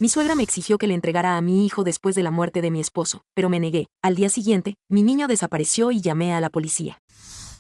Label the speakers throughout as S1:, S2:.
S1: Mi suegra me exigió que le entregara a mi hijo después de la muerte de mi esposo, pero me negué. Al día siguiente, mi niño desapareció y llamé a la policía.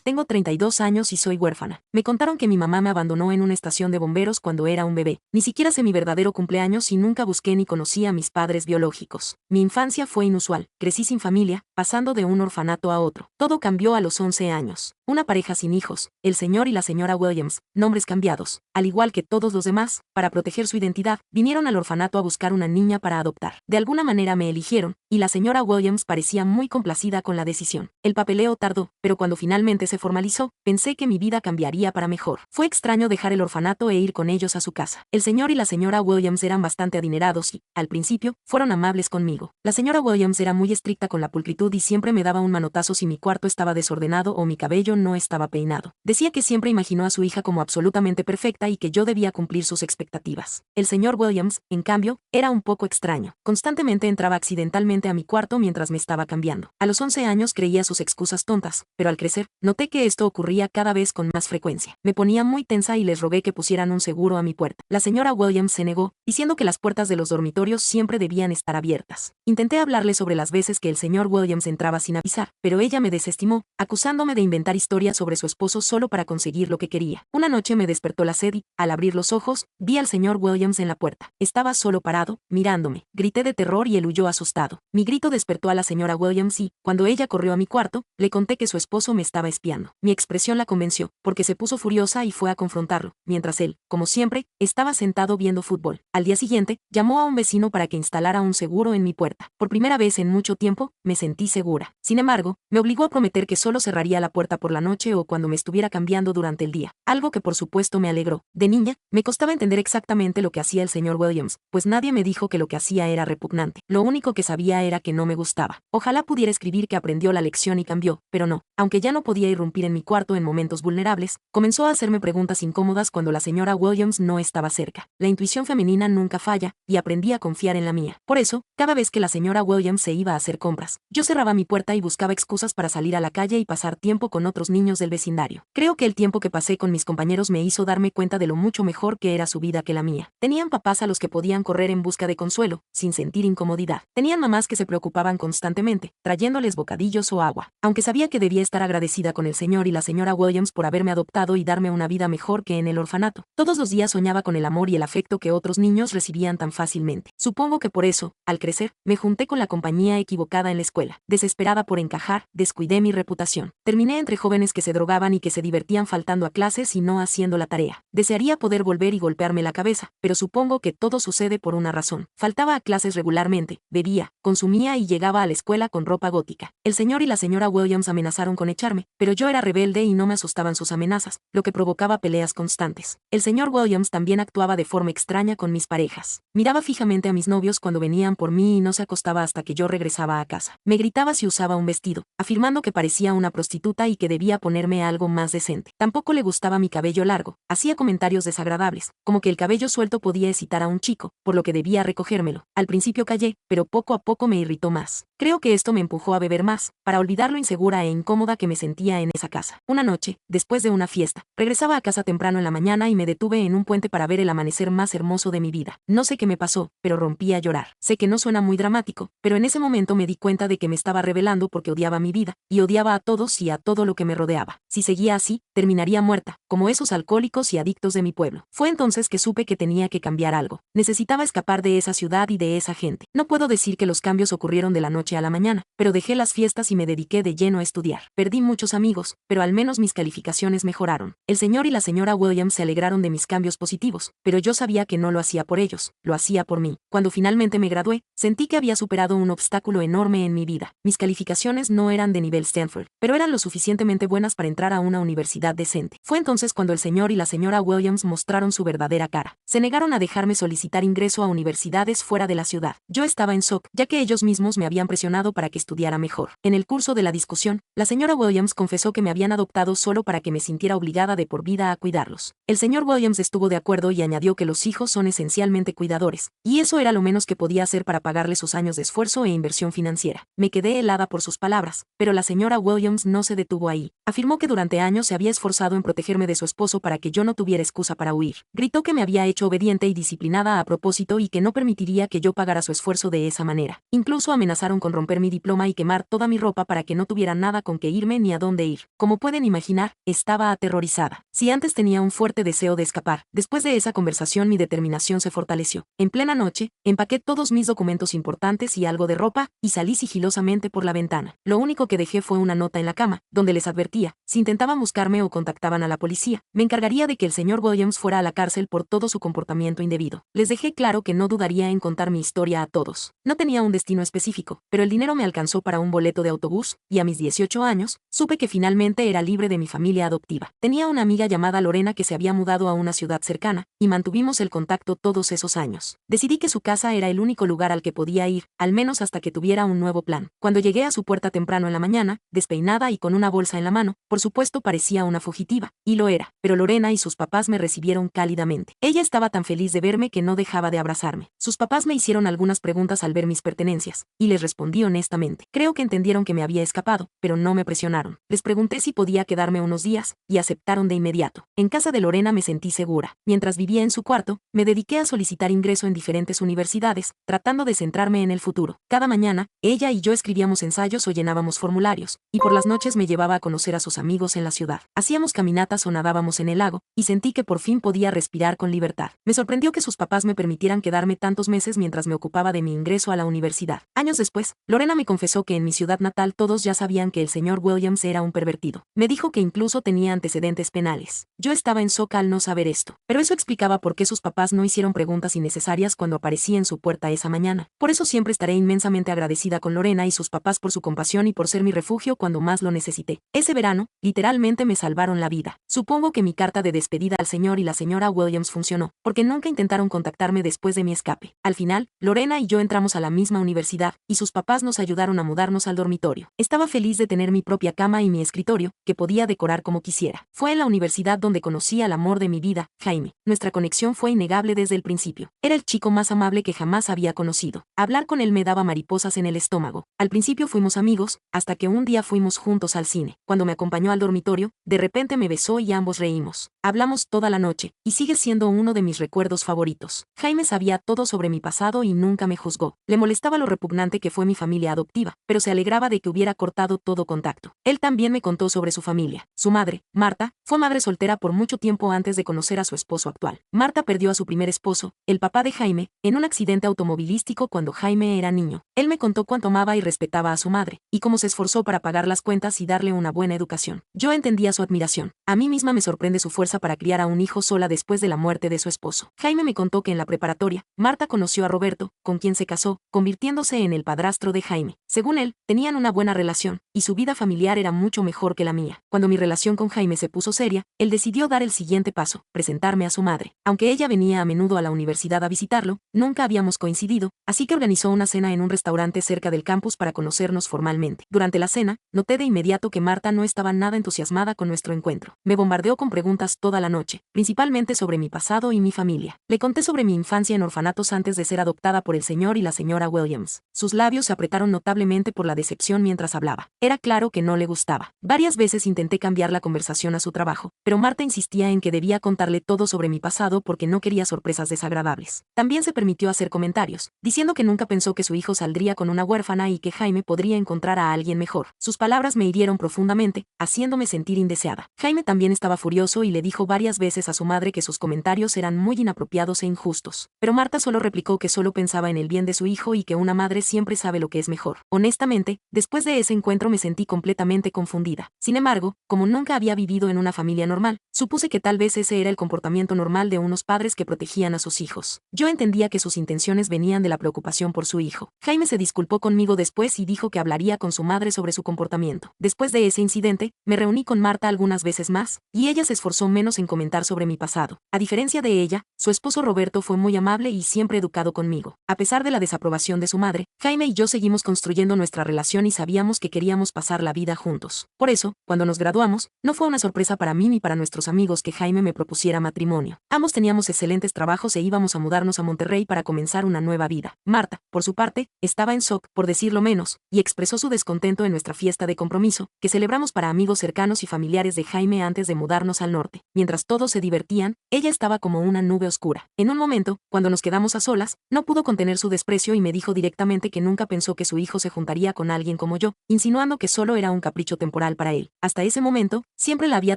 S1: Tengo 32 años y soy huérfana. Me contaron que mi mamá me abandonó en una estación de bomberos cuando era un bebé. Ni siquiera sé mi verdadero cumpleaños y nunca busqué ni conocí a mis padres biológicos. Mi infancia fue inusual. Crecí sin familia, pasando de un orfanato a otro. Todo cambió a los 11 años. Una pareja sin hijos, el señor y la señora Williams, nombres cambiados. Al igual que todos los demás, para proteger su identidad, vinieron al orfanato a buscar una niña para adoptar. De alguna manera me eligieron, y la señora Williams parecía muy complacida con la decisión. El papeleo tardó, pero cuando finalmente se formalizó, pensé que mi vida cambiaría para mejor. Fue extraño dejar el orfanato e ir con ellos a su casa. El señor y la señora Williams eran bastante adinerados y, al principio, fueron amables conmigo. La señora Williams era muy estricta con la pulcritud y siempre me daba un manotazo si mi cuarto estaba desordenado o mi cabello no estaba peinado. Decía que siempre imaginó a su hija como absolutamente perfecta y que yo debía cumplir sus expectativas. El señor Williams, en cambio, era un poco extraño. Constantemente entraba accidentalmente a mi cuarto mientras me estaba cambiando. A los 11 años creía sus excusas tontas, pero al crecer, noté que esto ocurría cada vez con más frecuencia. Me ponía muy tensa y les rogué que pusieran un seguro a mi puerta. La señora Williams se negó, diciendo que las puertas de los dormitorios siempre debían estar abiertas. Intenté hablarle sobre las veces que el señor Williams entraba sin avisar, pero ella me desestimó, acusándome de inventar historias sobre su esposo solo para conseguir lo que quería. Una noche me despertó la sed y, al abrir los ojos, vi al señor Williams en la puerta. Estaba solo parado, mirándome. Grité de terror y él huyó asustado. Mi grito despertó a la señora Williams y, cuando ella corrió a mi cuarto, le conté que su esposo me estaba espiando. Mi expresión la convenció, porque se puso furiosa y fue a confrontarlo, mientras él, como siempre, estaba sentado viendo fútbol. Al día siguiente, llamó a un vecino para que instalara un seguro en mi puerta. Por primera vez en mucho tiempo, me sentí segura. Sin embargo, me obligó a prometer que solo cerraría la puerta por la noche o cuando me estuviera cambiando durante el día, algo que por supuesto me alegró. De niña, me costaba entender exactamente lo que hacía el señor Williams, pues nadie me dijo que lo que hacía era repugnante. Lo único que sabía era que no me gustaba. Ojalá pudiera escribir que aprendió la lección y cambió, pero no. Aunque ya no podía irrumpir en mi cuarto en momentos vulnerables, comenzó a hacerme preguntas incómodas cuando la señora Williams no estaba cerca. La intuición femenina nunca falla, y aprendí a confiar en la mía. Por eso, cada vez que la señora Williams se iba a hacer compras, yo cerraba mi puerta y buscaba excusas para salir a la calle y pasar tiempo con otros niños del vecindario. Creo que el tiempo que pasé con mis compañeros me hizo darme cuenta de lo mucho mejor que era su vida que la mía. Tenían papás a los que podían correr en busca de consuelo, sin sentir incomodidad. Tenían mamás que se preocupaban constantemente, trayéndoles bocadillos o agua. Aunque sabía que debía estar agradecida con el señor y la señora Williams por haberme adoptado y darme una vida mejor que en el orfanato, todos los días soñaba con el amor y el afecto que otros niños recibían tan fácilmente. Supongo que por eso, al crecer, me junté con la compañía equivocada en la escuela. Desesperada por encajar, descuidé mi reputación. Terminé entre jóvenes que se drogaban y que se divertían faltando a clases y no haciendo la tarea. Desearía poder volver y golpearme la cabeza, pero supongo que todo sucede por una razón. Faltaba a clases regularmente, bebía, consumía y llegaba a la escuela con ropa gótica. El señor y la señora Williams amenazaron con echarme, pero yo era rebelde y no me asustaban sus amenazas, lo que provocaba peleas constantes. El señor Williams también actuaba de forma extraña con mis parejas. Miraba fijamente a mis novios cuando venían por mí y no se acostaba hasta que yo regresaba a casa. Me gritaba si usaba un vestido, afirmando que parecía una prostituta y que debía ponerme algo más decente. Tampoco le gustaba mi cabello largo. Hacía comentarios desagradables, como que el cabello suelto podía excitar a un chico, por lo que debía recogérmelo. Al principio callé, pero poco a poco me irritó más. Creo que esto me empujó a beber más, para olvidar lo insegura e incómoda que me sentía en esa casa. Una noche, después de una fiesta, regresaba a casa temprano en la mañana y me detuve en un puente para ver el amanecer más hermoso de mi vida. No sé qué me pasó, pero rompí a llorar. Sé que no suena muy dramático, pero en ese momento me di cuenta de que me estaba rebelando porque odiaba mi vida, y odiaba a todos y a todo lo que me rodeaba. Si seguía así, terminaría muerta, como esos alcohólicos y adictos de mi pueblo. Fue entonces que supe que tenía que cambiar algo. Necesitaba escapar de esa ciudad y de esa gente. No puedo decir que los cambios ocurrieron de la noche a la mañana, pero dejé las fiestas y me dediqué de lleno a estudiar. Perdí muchos amigos, pero al menos mis calificaciones mejoraron. El señor y la señora Williams se alegraron de mis cambios positivos, pero yo sabía que no lo hacía por ellos, lo hacía por mí. Cuando finalmente me gradué, sentí que había superado un obstáculo enorme en mi vida. Mis calificaciones no eran de nivel Stanford, pero eran lo suficientemente buenas para entrar a una universidad decente. Fue entonces cuando el señor y la señora Williams mostraron su verdadera cara. Se negaron a dejarme solicitar ingreso a universidades fuera de la ciudad. Yo estaba en shock, ya que ellos mismos me habían presupuestado presionado para que estudiara mejor. En el curso de la discusión, la señora Williams confesó que me habían adoptado solo para que me sintiera obligada de por vida a cuidarlos. El señor Williams estuvo de acuerdo y añadió que los hijos son esencialmente cuidadores, y eso era lo menos que podía hacer para pagarle sus años de esfuerzo e inversión financiera. Me quedé helada por sus palabras, pero la señora Williams no se detuvo ahí. Afirmó que durante años se había esforzado en protegerme de su esposo para que yo no tuviera excusa para huir. Gritó que me había hecho obediente y disciplinada a propósito y que no permitiría que yo pagara su esfuerzo de esa manera. Incluso amenazaron con romper mi diploma y quemar toda mi ropa para que no tuviera nada con que irme ni a dónde ir. Como pueden imaginar, estaba aterrorizada. Si antes tenía un fuerte deseo de escapar, después de esa conversación mi determinación se fortaleció. En plena noche, empaqué todos mis documentos importantes y algo de ropa, y salí sigilosamente por la ventana. Lo único que dejé fue una nota en la cama, donde les advertía, si intentaban buscarme o contactaban a la policía, me encargaría de que el señor Williams fuera a la cárcel por todo su comportamiento indebido. Les dejé claro que no dudaría en contar mi historia a todos. No tenía un destino específico, pero el dinero me alcanzó para un boleto de autobús, y a mis 18 años, supe que finalmente era libre de mi familia adoptiva. Tenía una amiga llamada Lorena que se había mudado a una ciudad cercana, y mantuvimos el contacto todos esos años. Decidí que su casa era el único lugar al que podía ir, al menos hasta que tuviera un nuevo plan. Cuando llegué a su puerta temprano en la mañana, despeinada y con una bolsa en la mano, por supuesto parecía una fugitiva, y lo era, pero Lorena y sus papás me recibieron cálidamente. Ella estaba tan feliz de verme que no dejaba de abrazarme. Sus papás me hicieron algunas preguntas al ver mis pertenencias, y les respondí honestamente. Creo que entendieron que me había escapado, pero no me presionaron. Les pregunté si podía quedarme unos días, y aceptaron de inmediato. En casa de Lorena me sentí segura. Mientras vivía en su cuarto, me dediqué a solicitar ingreso en diferentes universidades, tratando de centrarme en el futuro. Cada mañana, ella y yo escribíamos ensayos o llenábamos formularios, y por las noches me llevaba a conocer a sus amigos en la ciudad. Hacíamos caminatas o nadábamos en el lago, y sentí que por fin podía respirar con libertad. Me sorprendió que sus papás me permitieran quedarme tantos meses mientras me ocupaba de mi ingreso a la universidad. Años después, Lorena me confesó que en mi ciudad natal todos ya sabían que el señor Williams era un pervertido. Me dijo que incluso tenía antecedentes penales. Yo estaba en shock al no saber esto, pero eso explicaba por qué sus papás no hicieron preguntas innecesarias cuando aparecí en su puerta esa mañana. Por eso siempre estaré inmensamente agradecida con Lorena y sus papás por su compasión y por ser mi refugio cuando más lo necesité. Ese verano, literalmente me salvaron la vida. Supongo que mi carta de despedida al señor y la señora Williams funcionó, porque nunca intentaron contactarme después de mi escape. Al final, Lorena y yo entramos a la misma universidad, y sus papás nos ayudaron a mudarnos al dormitorio. Estaba feliz de tener mi propia cama y mi escritorio, que podía decorar como quisiera. Fue en la universidad donde conocí al amor de mi vida, Jaime. Nuestra conexión fue innegable desde el principio. Era el chico más amable que jamás había conocido. Hablar con él me daba mariposas en el estómago. Al principio fuimos amigos, hasta que un día fuimos juntos al cine. Cuando me acompañó al dormitorio, de repente me besó y ambos reímos. Hablamos toda la noche, y sigue siendo uno de mis recuerdos favoritos. Jaime sabía todo sobre mi pasado y nunca me juzgó. Le molestaba lo repugnante que fue mi familia adoptiva, pero se alegraba de que hubiera cortado todo contacto. Él también me contó sobre su familia. Su madre, Marta, fue madre soltera por mucho tiempo antes de conocer a su esposo actual. Marta perdió a su primer esposo, el papá de Jaime, en un accidente automovilístico cuando Jaime era niño. Él me contó cuánto amaba y respetaba a su madre, y cómo se esforzó para pagar las cuentas y darle una buena educación. Yo entendía su admiración. A mí misma me sorprende su fuerza para criar a un hijo sola después de la muerte de su esposo. Jaime me contó que en la preparatoria, Marta conoció a Roberto, con quien se casó, convirtiéndose en el padrastro de Jaime. Según él, tenían una buena relación, y su vida familiar era mucho mejor que la mía. Cuando mi relación con Jaime se puso seria, él decidió dar el siguiente paso, presentarme a su madre. Aunque ella venía a menudo a la universidad a visitarlo, nunca habíamos coincidido, así que organizó una cena en un restaurante cerca del campus para conocernos formalmente. Durante la cena, noté de inmediato que Marta no estaba nada entusiasmada con nuestro encuentro. Me bombardeó con preguntas toda la noche, principalmente sobre mi pasado y mi familia. Le conté sobre mi infancia en orfanatos antes de ser adoptada por el señor y la señora Williams. Sus labios se apretaron notablemente por la decepción mientras hablaba. Era claro que no le gustaba. Varias veces intenté cambiar la conversación a su trabajo, pero Marta insistía en que debía contarle todo sobre mi pasado porque no quería sorpresas desagradables. También se permitió hacer comentarios, diciendo que nunca pensó que su hijo saldría con una huérfana y que Jaime podría encontrar a alguien mejor. Sus palabras me hirieron profundamente, haciéndome sentir indeseada. Jaime también estaba furioso y le dijo varias veces a su madre que sus comentarios eran muy inapropiados e injustos. Pero Marta solo replicó que solo pensaba en el bien de su hijo y que una madre siempre sabe lo que es mejor. Honestamente, después de ese encuentro me sentí completamente confundida. Sin embargo, como nunca había vivido en una familia normal, supuse que tal vez ese era el comportamiento normal de unos padres que protegían a sus hijos. Yo entendía que sus intenciones venían de la preocupación por su hijo. Jaime se disculpó conmigo después y dijo que hablaría con su madre sobre su comportamiento. Después de ese incidente, me reuní con Marta algunas veces más, y ella se esforzó menos en comentar sobre mi pasado. A diferencia de ella, su esposo Roberto fue muy amable y siempre educado conmigo. A pesar de la desaprobación de su madre, Jaime y yo seguimos construyendo construyendo nuestra relación y sabíamos que queríamos pasar la vida juntos. Por eso, cuando nos graduamos, no fue una sorpresa para mí ni para nuestros amigos que Jaime me propusiera matrimonio. Ambos teníamos excelentes trabajos e íbamos a mudarnos a Monterrey para comenzar una nueva vida. Marta, por su parte, estaba en shock, por decirlo menos, y expresó su descontento en nuestra fiesta de compromiso, que celebramos para amigos cercanos y familiares de Jaime antes de mudarnos al norte. Mientras todos se divertían, ella estaba como una nube oscura. En un momento, cuando nos quedamos a solas, no pudo contener su desprecio y me dijo directamente que nunca pensó que su hijo se juntaría con alguien como yo, insinuando que solo era un capricho temporal para él. Hasta ese momento, siempre la había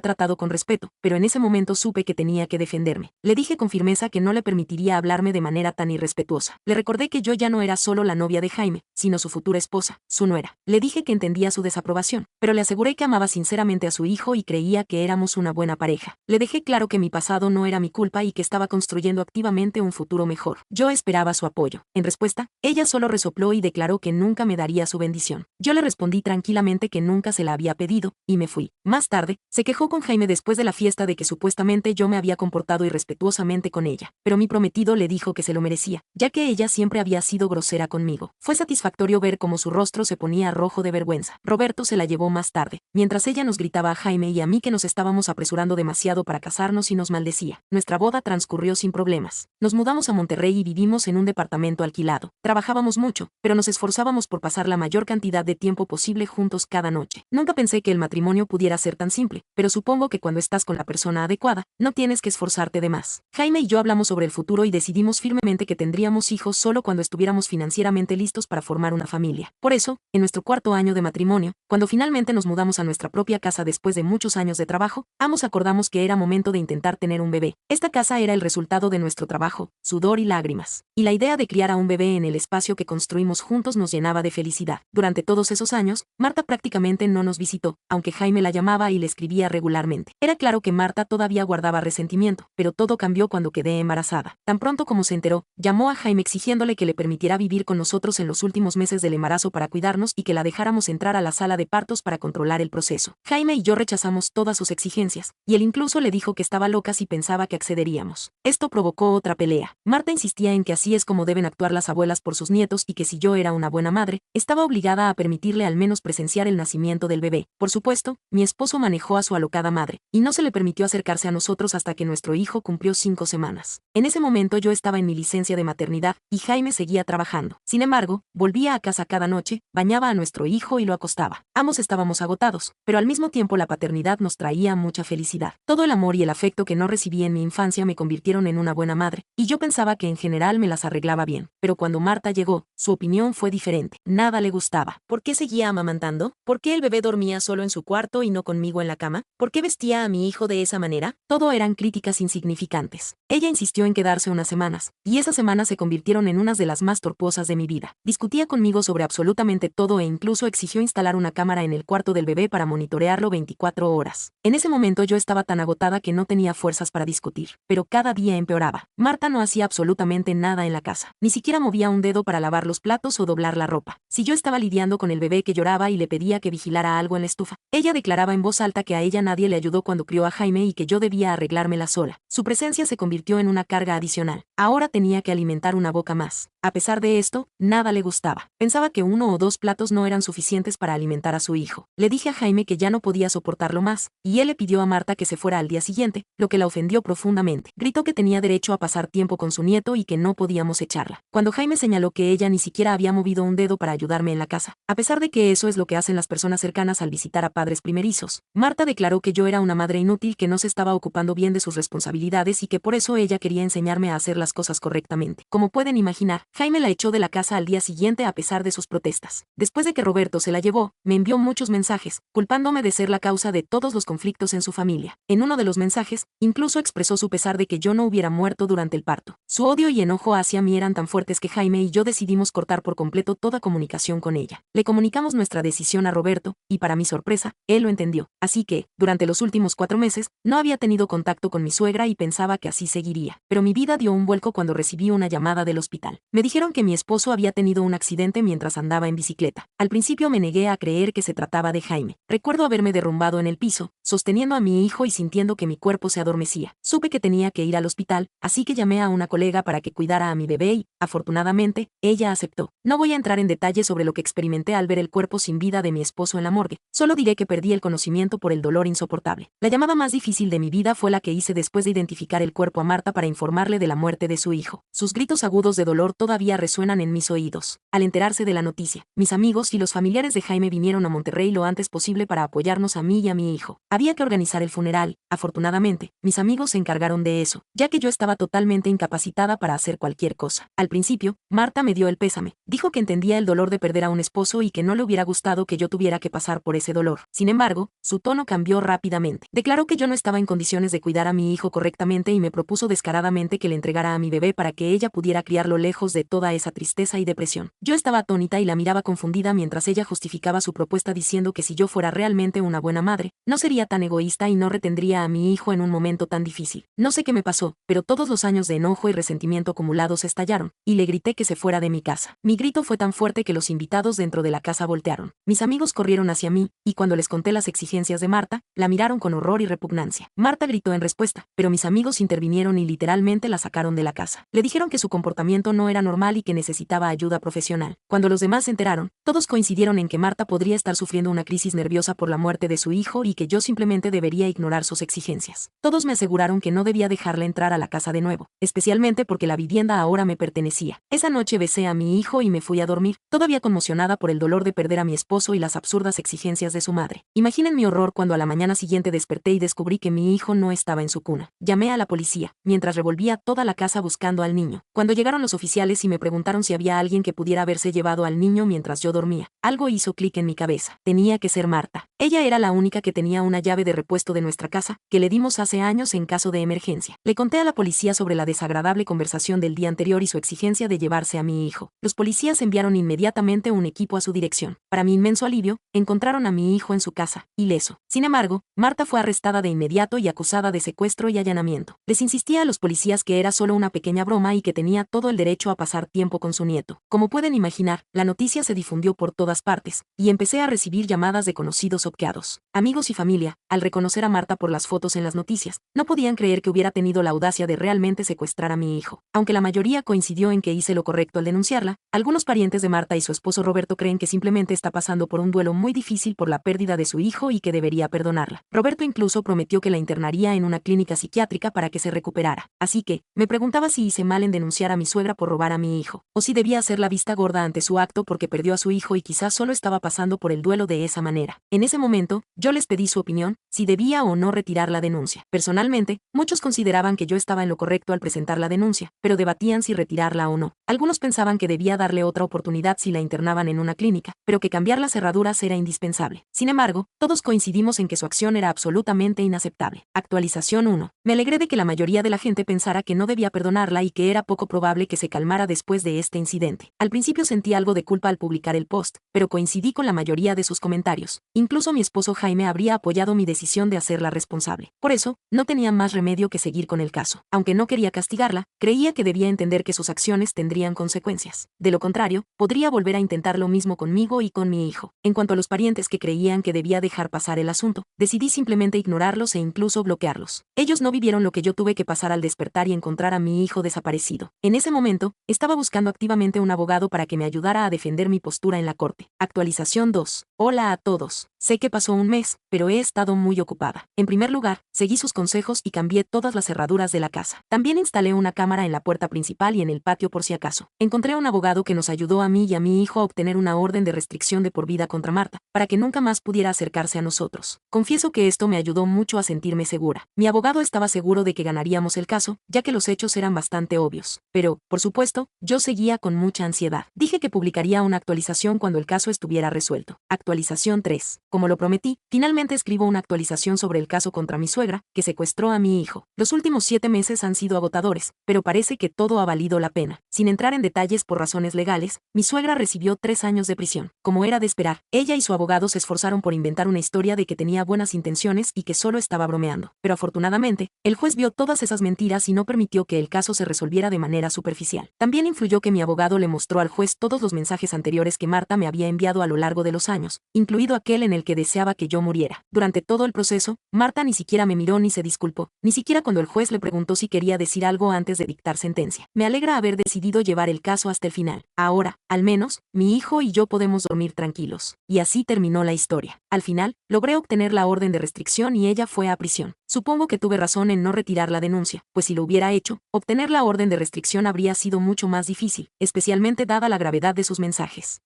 S1: tratado con respeto, pero en ese momento supe que tenía que defenderme. Le dije con firmeza que no le permitiría hablarme de manera tan irrespetuosa. Le recordé que yo ya no era solo la novia de Jaime, sino su futura esposa, su nuera. Le dije que entendía su desaprobación, pero le aseguré que amaba sinceramente a su hijo y creía que éramos una buena pareja. Le dejé claro que mi pasado no era mi culpa y que estaba construyendo activamente un futuro mejor. Yo esperaba su apoyo. En respuesta, ella solo resopló y declaró que nunca me daría su bendición. Yo le respondí tranquilamente que nunca se la había pedido, y me fui. Más tarde, se quejó con Jaime después de la fiesta de que supuestamente yo me había comportado irrespetuosamente con ella, pero mi prometido le dijo que se lo merecía, ya que ella siempre había sido grosera conmigo. Fue satisfactorio ver cómo su rostro se ponía rojo de vergüenza. Roberto se la llevó más tarde, mientras ella nos gritaba a Jaime y a mí que nos estábamos apresurando demasiado para casarnos y nos maldecía. Nuestra boda transcurrió sin problemas. Nos mudamos a Monterrey y vivimos en un departamento alquilado. Trabajábamos mucho, pero nos esforzábamos por pasar la mayor cantidad de tiempo posible juntos cada noche. Nunca pensé que el matrimonio pudiera ser tan simple, pero supongo que cuando estás con la persona adecuada, no tienes que esforzarte de más. Jaime y yo hablamos sobre el futuro y decidimos firmemente que tendríamos hijos solo cuando estuviéramos financieramente listos para formar una familia. Por eso, en nuestro cuarto año de matrimonio, cuando finalmente nos mudamos a nuestra propia casa después de muchos años de trabajo, ambos acordamos que era momento de intentar tener un bebé. Esta casa era el resultado de nuestro trabajo, sudor y lágrimas. Y la idea de criar a un bebé en el espacio que construimos juntos nos llenaba de felicidad. Durante todos esos años, Marta prácticamente no nos visitó, aunque Jaime la llamaba y le escribía regularmente. Era claro que Marta todavía guardaba resentimiento, pero todo cambió cuando quedé embarazada. Tan pronto como se enteró, llamó a Jaime exigiéndole que le permitiera vivir con nosotros en los últimos meses del embarazo para cuidarnos y que la dejáramos entrar a la sala de partos para controlar el proceso. Jaime y yo rechazamos todas sus exigencias, y él incluso le dijo que estaba loca si pensaba que accederíamos. Esto provocó otra pelea. Marta insistía en que así es como deben actuar las abuelas por sus nietos y que si yo era una buena madre, estaba obligada a permitirle al menos presenciar el nacimiento del bebé. Por supuesto, mi esposo manejó a su alocada madre, y no se le permitió acercarse a nosotros hasta que nuestro hijo cumplió 5 semanas. En ese momento yo estaba en mi licencia de maternidad, y Jaime seguía trabajando. Sin embargo, volvía a casa cada noche, bañaba a nuestro hijo y lo acostaba. Ambos estábamos agotados, pero al mismo tiempo la paternidad nos traía mucha felicidad. Todo el amor y el afecto que no recibí en mi infancia me convirtieron en una buena madre, y yo pensaba que en general me las arreglaba bien. Pero cuando Marta llegó, su opinión fue diferente. Nada le gustaba. ¿Por qué seguía amamantando? ¿Por qué el bebé dormía solo en su cuarto y no conmigo en la cama? ¿Por qué vestía a mi hijo de esa manera? Todo eran críticas insignificantes. Ella insistió en quedarse unas semanas, y esas semanas se convirtieron en unas de las más tortuosas de mi vida. Discutía conmigo sobre absolutamente todo e incluso exigió instalar una cámara en el cuarto del bebé para monitorearlo 24 horas. En ese momento yo estaba tan agotada que no tenía fuerzas para discutir, pero cada día empeoraba. Marta no hacía absolutamente nada en la casa, ni siquiera movía un dedo para lavar los platos o doblar la ropa. Si yo estaba lidiando con el bebé que lloraba y le pedía que vigilara algo en la estufa, ella declaraba en voz alta que a ella nadie le ayudó cuando crió a Jaime y que yo debía arreglármela sola. Su presencia se convirtió en una carga adicional. Ahora tenía que alimentar una boca más. A pesar de esto, nada le gustaba. Pensaba que 1 o 2 platos no eran suficientes para alimentar a su hijo. Le dije a Jaime que ya no podía soportarlo más, y él le pidió a Marta que se fuera al día siguiente, lo que la ofendió profundamente. Gritó que tenía derecho a pasar tiempo con su nieto y que no podíamos echarla. Cuando Jaime señaló que ella ni siquiera había movido un dedo para ayudarme en la casa, a pesar de que eso es lo que hacen las personas cercanas al visitar a padres primerizos, Marta declaró que yo era una madre inútil que no se estaba ocupando bien de sus responsabilidades y que por eso ella quería enseñarme a hacer las cosas correctamente. Como pueden imaginar, Jaime la echó de la casa al día siguiente a pesar de sus protestas. Después de que Roberto se la llevó, me envió muchos mensajes, culpándome de ser la causa de todos los conflictos en su familia. En uno de los mensajes, incluso expresó su pesar de que yo no hubiera muerto durante el parto. Su odio y enojo hacia mí eran tan fuertes que Jaime y yo decidimos cortar por completo toda comunicación con ella. Le comunicamos nuestra decisión a Roberto, y para mi sorpresa, él lo entendió. Así que, durante los últimos 4 meses, no había tenido contacto con mi suegra y pensaba que así seguiría. Pero mi vida dio un vuelco cuando recibí una llamada del hospital. Me dijeron que mi esposo había tenido un accidente mientras andaba en bicicleta. Al principio me negué a creer que se trataba de Jaime. Recuerdo haberme derrumbado en el piso, sosteniendo a mi hijo y sintiendo que mi cuerpo se adormecía. Supe que tenía que ir al hospital, así que llamé a una colega para que cuidara a mi bebé y, afortunadamente, ella aceptó. No voy a entrar en detalle sobre lo que experimenté al ver el cuerpo sin vida de mi esposo en la morgue, solo diré que perdí el conocimiento por el dolor insoportable. La llamada más difícil de mi vida fue la que hice después de identificar el cuerpo a Marta para informarle de la muerte de su hijo. Sus gritos agudos de dolor todavía resuenan en mis oídos. Al enterarse de la noticia, mis amigos y los familiares de Jaime vinieron a Monterrey lo antes posible para apoyarnos a mí y a mi hijo. Había que organizar el funeral. Afortunadamente, mis amigos se encargaron de eso, ya que yo estaba totalmente incapacitada para hacer cualquier cosa. Al principio, Marta me dio el pésame. Dijo que entendía el dolor de perder a un esposo y que no le hubiera gustado que yo tuviera que pasar por ese dolor. Sin embargo, su tono cambió rápidamente. Declaró que yo no estaba en condiciones de cuidar a mi hijo correctamente y me propuso descaradamente que le entregara a mi bebé para que ella pudiera criarlo lejos de toda esa tristeza y depresión. Yo estaba atónita y la miraba confundida mientras ella justificaba su propuesta diciendo que si yo fuera realmente una buena madre, no sería tan egoísta y no retendría a mi hijo en un momento tan difícil. No sé qué me pasó, pero todos los años de enojo y resentimiento acumulados estallaron, y le grité que se fuera de mi casa. Mi grito fue tan fuerte que los invitados dentro de la casa voltearon. Mis amigos corrieron hacia mí, y cuando les conté las exigencias de Marta, la miraron con horror y repugnancia. Marta gritó en respuesta, pero mis amigos intervinieron y literalmente la sacaron de la casa. Le dijeron que su comportamiento no era normal y que necesitaba ayuda profesional. Cuando los demás se enteraron, todos coincidieron en que Marta podría estar sufriendo una crisis nerviosa por la muerte de su hijo y que yo simplemente debería ignorar sus exigencias. Todos me aseguraron que no debía dejarla entrar a la casa de nuevo, especialmente porque la vivienda ahora me pertenecía. Esa noche besé a mi hijo y me fui a dormir, todavía conmocionada por el dolor de perder a mi esposo y las absurdas exigencias de su madre. Imaginen mi horror cuando a la mañana siguiente desperté y descubrí que mi hijo no estaba en su cuna. Llamé a la policía, mientras revolvía toda la casa buscando al niño. Cuando llegaron los oficiales y me preguntaron si había alguien que pudiera haberse llevado al niño mientras yo dormía, algo hizo clic en mi cabeza. Tenía que ser Marta. Ella era la única que tenía una llave de repuesto de nuestra casa, que le dimos hace años en caso de emergencia. Le conté a la policía sobre la desagradable conversación del día anterior y su exigencia de llevarse a mi hijo. Los policías enviaron inmediatamente un equipo a su dirección. Para mi inmenso alivio, encontraron a mi hijo en su casa, ileso. Sin embargo, Marta fue arrestada de inmediato y acusada de secuestro y allanamiento. Les insistía a los policías que era solo una pequeña broma y que tenía todo el derecho a pasar tiempo con su nieto. Como pueden imaginar, la noticia se difundió por todas partes, y empecé a recibir llamadas de conocidos obqueados. Amigos y familia, al reconocer a Marta por las fotos en las noticias, no podían creer que hubiera tenido la audacia de realmente secuestrar a mi hijo. Aunque la mayoría coincidió en que hice lo correcto al denunciarla, algunos parientes de Marta y su esposo Roberto creen que simplemente está pasando por un duelo muy difícil por la pérdida de su hijo y que debería perdonarla. Roberto incluso prometió que la internaría en una clínica psiquiátrica para que se recuperara. Así que, me preguntaba si hice mal en denunciar a mi suegra por robar a mi hijo, o si debía hacer la vista gorda ante su acto porque perdió a su hijo y quizás solo estaba pasando por el duelo de esa manera. En ese momento, yo les pedí su opinión, si debía o no retirar la denuncia. Personalmente, muchos consideraban que yo estaba en lo correcto al presentar la denuncia, pero debatían si retirarla o no. Algunos pensaban que debía darle otra oportunidad si la internaban en una clínica, pero que cambiar las cerraduras era indispensable. Sin embargo, todos coincidimos en que su acción era absolutamente inaceptable. Actualización 1. Me alegré de que la mayoría de la gente pensara que no debía perdonarla y que era poco probable que se calmara después de este incidente. Al principio sentí algo de culpa al publicar el post, pero coincidí con la mayoría de sus comentarios. Incluso mi esposo Jaime habría apoyado mi decisión de hacerla responsable. Por eso, no tenía más remedio que seguir con el caso. Aunque no quería castigarla, creía que debía entender que sus acciones tendrían consecuencias. De lo contrario, podría volver a intentar lo mismo conmigo y con mi hijo. En cuanto a los parientes que creían que debía dejar pasar el asunto, decidí simplemente ignorarlos e incluso bloquearlos. Ellos no vivieron lo que yo tuve que pasar al despertar y encontrar a mi hijo desaparecido. En ese momento, estaba buscando activamente un abogado para que me ayudara a defender mi postura en la corte. Actualización 2. Hola a todos. Sé que pasó un mes, pero he estado muy ocupada. En primer lugar, seguí sus consejos y cambié todas las cerraduras de la casa. También instalé una cámara en la puerta principal y en el patio por si acaso. Encontré a un abogado que nos ayudó a mí y a mi hijo a obtener una orden de restricción de por vida contra Marta, para que nunca más pudiera acercarse a nosotros. Confieso que esto me ayudó mucho a sentirme segura. Mi abogado estaba seguro de que ganaríamos el caso, ya que los hechos eran bastante obvios. Pero, por supuesto, yo seguía con mucha ansiedad. Dije que publicaría una actualización cuando el caso estuviera resuelto. Actualización 3. Como lo prometí, finalmente escribo una actualización sobre el caso contra mi suegra, que secuestró a mi hijo. Los últimos 7 meses han sido agotadores, pero parece que todo ha valido la pena. Sin entrar en detalles por razones legales, mi suegra recibió 3 años de prisión. Como era de esperar, ella y su abogado se esforzaron por inventar una historia de que tenía buenas intenciones y que solo estaba bromeando. Pero afortunadamente, el juez vio todas esas mentiras y no permitió que el caso se resolviera de manera superficial. También influyó que mi abogado le mostró al juez todos los mensajes anteriores que Marta me había enviado a lo largo de los años, incluido aquel en el que deseaba que yo muriera. Durante todo el proceso, Marta ni siquiera me miró ni se disculpó, ni siquiera cuando el juez le preguntó si quería decir algo antes de dictar sentencia. Me alegra haber decidido llevar el caso hasta el final. Ahora, al menos, mi hijo y yo podemos dormir tranquilos. Y así terminó la historia. Al final, logré obtener la orden de restricción y ella fue a prisión. Supongo que tuve razón en no retirar la denuncia, pues si lo hubiera hecho, obtener la orden de restricción habría sido mucho más difícil, especialmente dada la gravedad de sus mensajes.